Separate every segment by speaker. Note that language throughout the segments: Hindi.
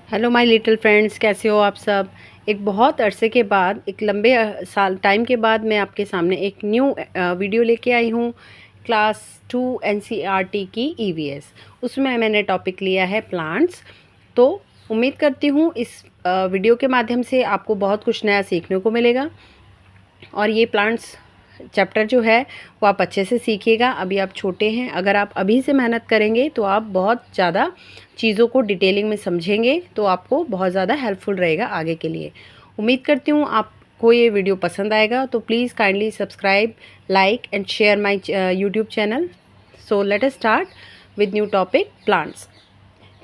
Speaker 1: हेलो माय लिटिल फ्रेंड्स, कैसे हो आप सब। एक बहुत अरसे के बाद, एक लंबे साल टाइम के बाद मैं आपके सामने एक न्यू वीडियो लेके आई हूँ। क्लास 2 एनसीईआरटी की ईवीएस, उसमें मैंने टॉपिक लिया है प्लांट्स। तो उम्मीद करती हूँ इस वीडियो के माध्यम से आपको बहुत कुछ नया सीखने को मिलेगा और ये प्लांट्स चैप्टर जो है वो आप अच्छे से सीखिएगा। अभी आप छोटे हैं, अगर आप अभी से मेहनत करेंगे तो आप बहुत ज़्यादा चीज़ों को डिटेलिंग में समझेंगे, तो आपको बहुत ज़्यादा हेल्पफुल रहेगा आगे के लिए। उम्मीद करती हूँ आपको ये वीडियो पसंद आएगा, तो please kindly subscribe, like and share my YouTube channel. So let us start with new topic, plants.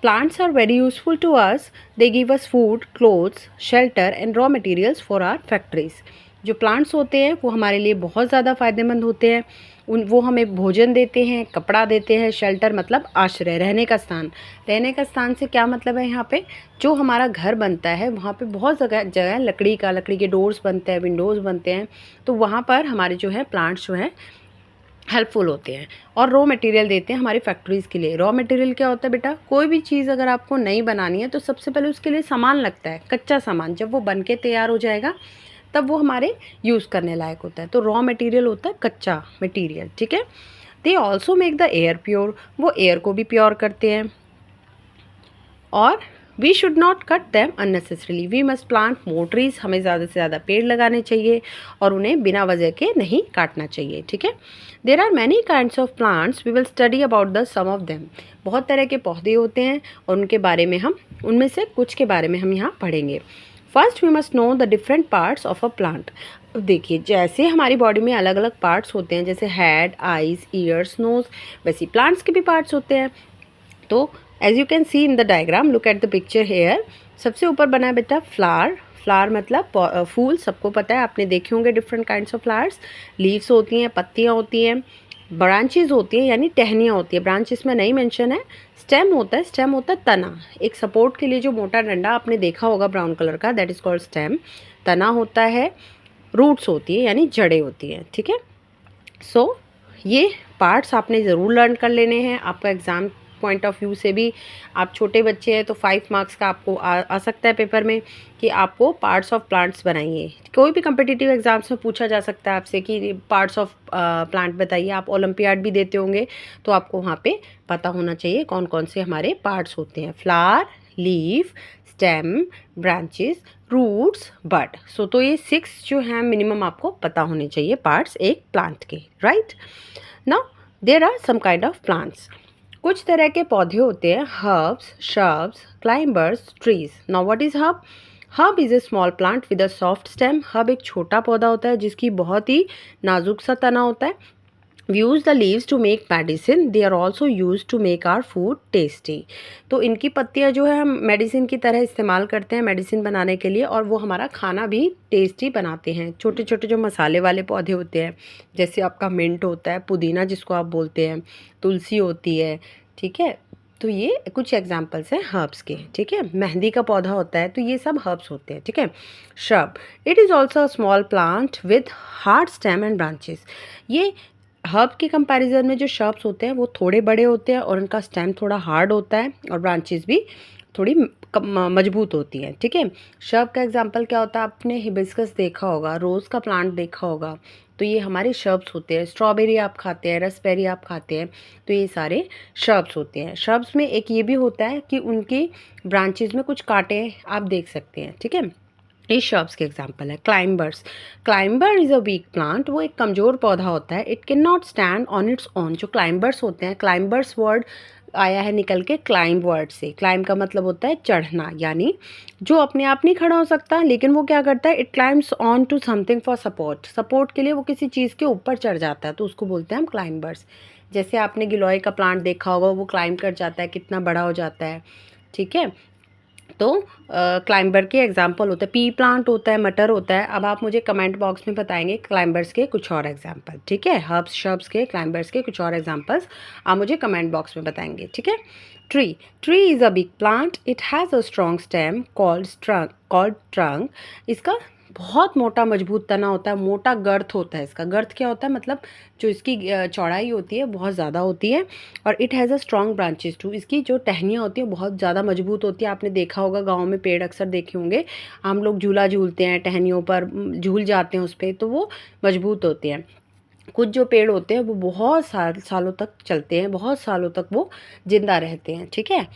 Speaker 1: Plants are very useful to us. They give us food, clothes, shelter and raw materials for our factories. जो प्लांट्स होते हैं वो हमारे लिए बहुत ज़्यादा फ़ायदेमंद होते हैं। वो हमें भोजन देते हैं, कपड़ा देते हैं, शेल्टर मतलब आश्रय, रहने का स्थान। रहने का स्थान से क्या मतलब है, यहाँ पे जो हमारा घर बनता है वहाँ पे बहुत जगह जगह लकड़ी के डोर्स बनते हैं, विंडोज़ बनते हैं, तो वहाँ पर हमारे जो है प्लांट्स जो हैं हेल्पफुल होते हैं। और रॉ मटेरियल देते हैं हमारी फैक्ट्रीज़ के लिए। रॉ मटेरियल क्या होता है बेटा, कोई भी चीज़ अगर आपको नई बनानी है तो सबसे पहले उसके लिए सामान लगता है, कच्चा सामान। जब वो बन के तैयार हो जाएगा तब वो हमारे यूज़ करने लायक होता है। तो रॉ मटेरियल होता है कच्चा मटेरियल, ठीक है। They also make the air pure, वो एयर को भी प्योर करते हैं। और we should not cut them unnecessarily, we must plant more trees, हमें ज़्यादा से ज़्यादा पेड़ लगाने चाहिए और उन्हें बिना वजह के नहीं काटना चाहिए, ठीक है। There are many kinds of plants, we will study about the some of them. बहुत तरह के पौधे होते हैं और उनके बारे में हम उनमें से कुछ के बारे में हम यहाँ पढ़ेंगे। First we must know the different parts of a plant. देखिए, जैसे हमारी बॉडी में अलग अलग पार्ट्स होते हैं, जैसे हेड, आइज, ईयर्स, नोज, वैसे प्लांट्स के भी पार्ट्स होते हैं। तो as you can see in the diagram, look at the picture here. सबसे ऊपर बना है बेटा फ्लावर। फ्लावर मतलब फूल, सबको पता है, आपने देखे होंगे different kinds of flowers. Leaves होती हैं, पत्तियाँ होती हैं, ब्रांचेज होती हैं यानी टहनियाँ होती है, ब्रांच इसमें नहीं मेंशन है। स्टेम होता है, स्टेम होता है तना, एक सपोर्ट के लिए जो मोटा डंडा आपने देखा होगा ब्राउन कलर का, दैट इज़ कॉल्ड स्टेम। तना होता है, रूट्स होती है यानी जड़ें होती हैं, ठीक है। सो ये पार्ट्स आपने ज़रूर लर्न कर लेने हैं। आपका एग्ज़ाम पॉइंट ऑफ व्यू से भी, आप छोटे बच्चे हैं तो 5 मार्क्स का आपको आ सकता है पेपर में कि आपको पार्ट्स ऑफ प्लांट्स बनाइए। कोई भी कम्पिटिटिव एग्जाम्स में पूछा जा सकता है आपसे कि पार्ट्स ऑफ प्लांट बताइए। आप ओलंपियाड भी देते होंगे तो आपको वहाँ पे पता होना चाहिए कौन कौन से हमारे पार्ट्स होते हैं। Flower, leaf, stem, branches, roots, bud. So तो ये 6 जो हैं मिनिमम आपको पता होने चाहिए पार्ट्स एक प्लांट के, right. Now there are some kind of plants. कुछ तरह के पौधे होते हैं, herbs, shrubs, climbers, trees. Now what is herb? Herb is a small plant with a soft stem. Herb एक छोटा पौधा होता है जिसकी बहुत ही नाजुक सा तना होता है। We use the leaves to make medicine. They are also used to make our food tasty. तो इनकी पत्तियां जो है हम मेडिसिन की तरह इस्तेमाल करते हैं मेडिसिन बनाने के लिए, और वो हमारा खाना भी टेस्टी बनाते हैं। छोटे छोटे जो मसाले वाले पौधे होते हैं, जैसे आपका मिंट होता है, पुदीना जिसको आप बोलते हैं, तुलसी होती है, ठीक है। तो ये कुछ एग्जाम्पल्स हैं हर्ब्स के, ठीक है। मेहंदी का पौधा होता है, तो ये सब हर्ब्स होते हैं, ठीक है। Shrub, it is also a small plant with hard stem and branches. ये हर्ब के कंपैरिजन में जो शर्ब्स होते हैं वो थोड़े बड़े होते हैं और उनका स्टेम थोड़ा हार्ड होता है और ब्रांचेस भी थोड़ी मजबूत होती हैं, ठीक है। शर्ब का एग्जांपल क्या होता है, आपने हिबिस्कस देखा होगा, रोज़ का प्लांट देखा होगा, तो ये हमारे शर्ब्स होते हैं। स्ट्रॉबेरी आप खाते हैं, रसबेरी आप खाते हैं, तो ये सारे शर्ब्स होते हैं। शर्ब्स में एक ये भी होता है कि उनकी ब्रांचेस में कुछ कांटे आप देख सकते हैं, ठीक है। ये शर्ब्स के एग्जाम्पल है। Climbers, climber is a weak plant, वो एक कमज़ोर पौधा होता है। It can not stand on its own. जो क्लाइंबर्स होते हैं, क्लाइंबर्स वर्ड आया है निकल के क्लाइंब वर्ड से। क्लाइंब का मतलब होता है चढ़ना, यानी जो अपने आप नहीं खड़ा हो सकता, लेकिन वो क्या करता है, it climbs on to something for support. Support के लिए वो किसी चीज़ के ऊपर चढ़ जाता है, तो उसको बोलते हैं हम क्लाइंबर्स। जैसे आपने गिलोय का प्लांट देखा होगा, वो क्लाइंब कर जाता है, कितना बड़ा हो जाता है, ठीक है। तो क्लाइंबर के एग्जाम्पल होते हैं, पी प्लांट होता है, मटर होता है। अब आप मुझे कमेंट बॉक्स में बताएंगे क्लाइंबर्स के कुछ और एग्जाम्पल, ठीक है। हर्ब्स, शर्ब्स के, क्लाइंबर्स के कुछ और एग्जाम्पल्स आप मुझे कमेंट बॉक्स में बताएंगे, ठीक है। Tree, tree is a big plant, it has a strong stem called trunk. इसका बहुत मोटा मजबूत तना होता है, मोटा गर्थ होता है इसका। गर्थ क्या होता है, मतलब जो इसकी चौड़ाई होती है बहुत ज़्यादा होती है। और it has a strong branches too, इसकी जो टहनियाँ होती हैं बहुत ज़्यादा मजबूत होती है। आपने देखा होगा गाँव में पेड़ अक्सर देखे होंगे, हम लोग झूला झूलते हैं टहनियों पर, झूल जाते हैं उस पर, तो वो मजबूत होते हैं। कुछ जो पेड़ होते हैं वो बहुत सालों तक चलते हैं, बहुत सालों तक वो ज़िंदा रहते हैं, ठीक है।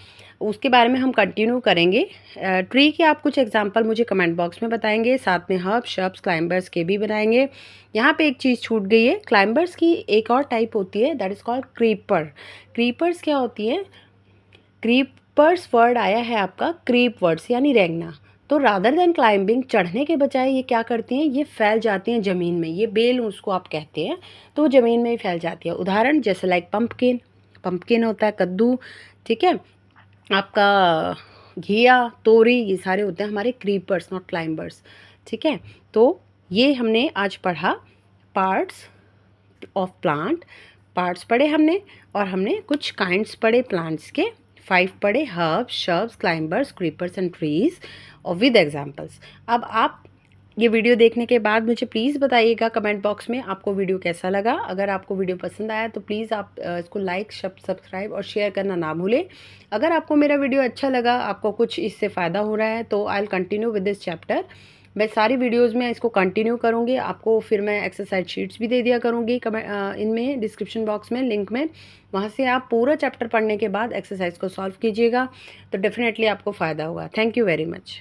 Speaker 1: उसके बारे में हम कंटिन्यू करेंगे। ट्री के आप कुछ एग्जांपल मुझे कमेंट बॉक्स में बताएंगे, साथ में हर्ब शब्स क्लाइंबर्स के भी बनाएंगे। यहाँ पे एक चीज़ छूट गई है, क्लाइंबर्स की एक और टाइप होती है, that is called creeper. Creepers क्या होती है, क्रीपर्स वर्ड आया है आपका क्रीप वर्ड से, यानी रेंगना। तो रादर देन क्लाइंबिंग, चढ़ने के बजाय ये क्या करती हैं, ये फैल जाती हैं ज़मीन में, ये बेल उसको आप कहते हैं, तो वो ज़मीन में ही फैल जाती है। उदाहरण जैसे लाइक पंपकिन, पंपकिन होता है कद्दू, ठीक है, आपका घिया, तोरी, ये सारे होते हैं हमारे क्रीपर्स, नॉट क्लाइंबर्स, ठीक है। तो ये हमने आज पढ़ा पार्ट्स ऑफ प्लांट, पार्ट्स पढ़े हमने, और हमने कुछ काइंड्स पढ़े प्लांट्स के, 5 पढ़े, herbs shrubs climbers creepers and trees, और विद एग्जांपल्स। अब आप ये वीडियो देखने के बाद मुझे प्लीज़ बताइएगा कमेंट बॉक्स में आपको वीडियो कैसा लगा। अगर आपको वीडियो पसंद आया तो प्लीज़ आप इसको लाइक सब्सक्राइब और शेयर करना ना भूलें। अगर आपको मेरा वीडियो अच्छा लगा, आपको कुछ इससे फ़ायदा हो रहा है, तो I will continue with this chapter. मैं सारी वीडियोस में इसको कंटिन्यू करूँगी, आपको फिर मैं एक्सरसाइज शीट्स भी दे दिया करूँगी इनमें डिस्क्रिप्शन बॉक्स में, लिंक में, वहाँ से आप पूरा चैप्टर पढ़ने के बाद एक्सरसाइज को सॉल्व कीजिएगा, तो डेफिनेटली आपको फ़ायदा होगा। Thank you very much.